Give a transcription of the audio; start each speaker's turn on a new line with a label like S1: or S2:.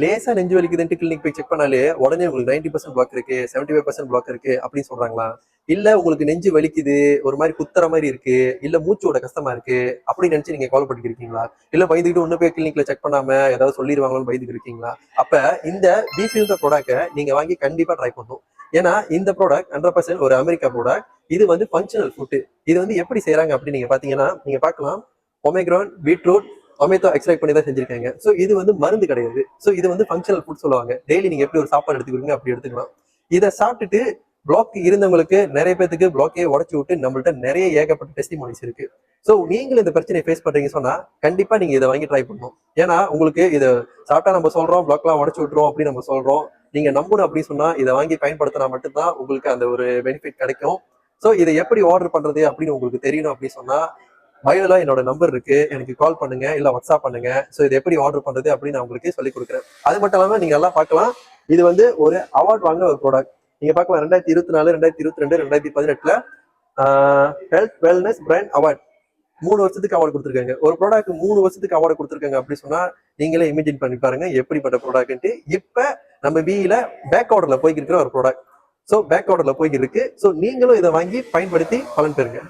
S1: லேசா நெஞ்சு வலிக்குதுன்ட்டு கிளினிக் போய் செக் பண்ணாலே உடனே உங்களுக்கு 90% பிளாக் இருக்கு, 75% பிளாக் இருக்கு அப்படின்னு சொல்றாங்களா? இல்ல உங்களுக்கு நெஞ்சு வலிக்குது, ஒரு மாதிரி குத்துற மாதிரி இருக்கு, இல்ல மூச்சோட கஷ்டமா இருக்கு அப்படின்னு நினைச்சு நீங்க கால் பண்ணிட்டு இருக்கீங்களா? இல்ல பயந்துக்கிட்டு ஒண்ணு போய் கிளினிக்ல செக் பண்ணாம ஏதாவது சொல்லிடுவாங்களோன்னு பயந்துட்டு இருக்கீங்களா? அப்ப இந்த பிஃபில்ன்ற ப்ராடக்ட்டை நீங்க வாங்கி கண்டிப்பா ட்ரை பண்ணணும். ஏன்னா இந்த ப்ராடக்ட் 100% ஒரு அமெரிக்கா ப்ராடக்ட். இது வந்து ஃபங்க்ஷனல் ஃபுட். இது வந்து எப்படி செய்யறாங்க அப்படின்னு நீங்க பாத்தீங்கன்னா நீங்க பார்க்கலாம். ஒமேக்ரான், பீட்ரூட், டொமேட்டோ எக்ஸ்ட்ராக்ட் பண்ணி தான் செஞ்சிருக்காங்க. ஸோ இது வந்து மருந்து கிடையாது. ஸோ இது வந்து ஃபங்க்ஷனல் ஃபுட் சொல்லுவாங்க. டெய்லி நீங்க எப்படி ஒரு சாப்பாடு எடுத்துக்கிறீங்க அப்படி எடுத்துக்கலாம். இதை சாப்பிட்டுட்டு பிளாக் இருந்தவங்களுக்கு நிறைய பேருக்கு பிளாக்கே உடச்சு விட்டு நம்மள்ட்ட நிறைய ஏகப்பட்ட டெஸ்டிமோனிஸ் இருக்கு. ஸோ நீங்களும் இந்த பிரச்சனையை ஃபேஸ் பண்றீங்க சொன்னா கண்டிப்பா நீங்க இதை வாங்கி ட்ரை பண்ணணும். ஏன்னா உங்களுக்கு இதை சாப்பிட்டா நம்ம சொல்றோம் பிளாக்லாம் உடச்சு விட்டுரும் அப்படின்னு நம்ம சொல்றோம். நீங்க நம்பணும் அப்படின்னு சொன்னா இதை வாங்கி பயன்படுத்தினா மட்டும்தான் உங்களுக்கு அந்த ஒரு பெனிஃபிட் கிடைக்கும். ஸோ இதை எப்படி ஆர்டர் பண்றது அப்படின்னு உங்களுக்கு தெரியணும் அப்படின்னு சொன்னா பயோல என்னோட நம்பர் இருக்கு, எனக்கு கால் பண்ணுங்க இல்ல வாட்ஸ்அப் பண்ணுங்க. ஸோ இது எப்படி ஆர்டர் பண்றது அப்படின்னு நான் உங்களுக்கு சொல்லி கொடுக்குறேன். அது மட்டும் இல்லாம நீங்க எல்லாம் பார்க்கலாம். இது வந்து ஒரு அவார்ட் வாங்க ஒரு ப்ராடக்ட். நீங்க பார்க்கலாம் 2024, 2022, 2018 ஹெல்த் வெல்னஸ் பிராண்ட் அவார்ட் 3 வருஷத்துக்கு அவார்டு கொடுத்துருக்காங்க. ஒரு ப்ராடக்ட் 3 வருஷத்துக்கு அவார்டு கொடுத்துருக்காங்க அப்படி சொன்னா நீங்களே இமேஜின் பண்ணி பாருங்க எப்படிப்பட்ட ப்ராடக்ட். இப்ப நம்ம பிஇல பேக் ஆர்டர்ல போய்க்கு இருக்கிற ஒரு ப்ராடக்ட். ஸோ பேக் ஆர்டர்ல போய்க்கு இருக்கு. ஸோ நீங்களும் இதை வாங்கி பயன்படுத்தி பலன் பெறுங்க.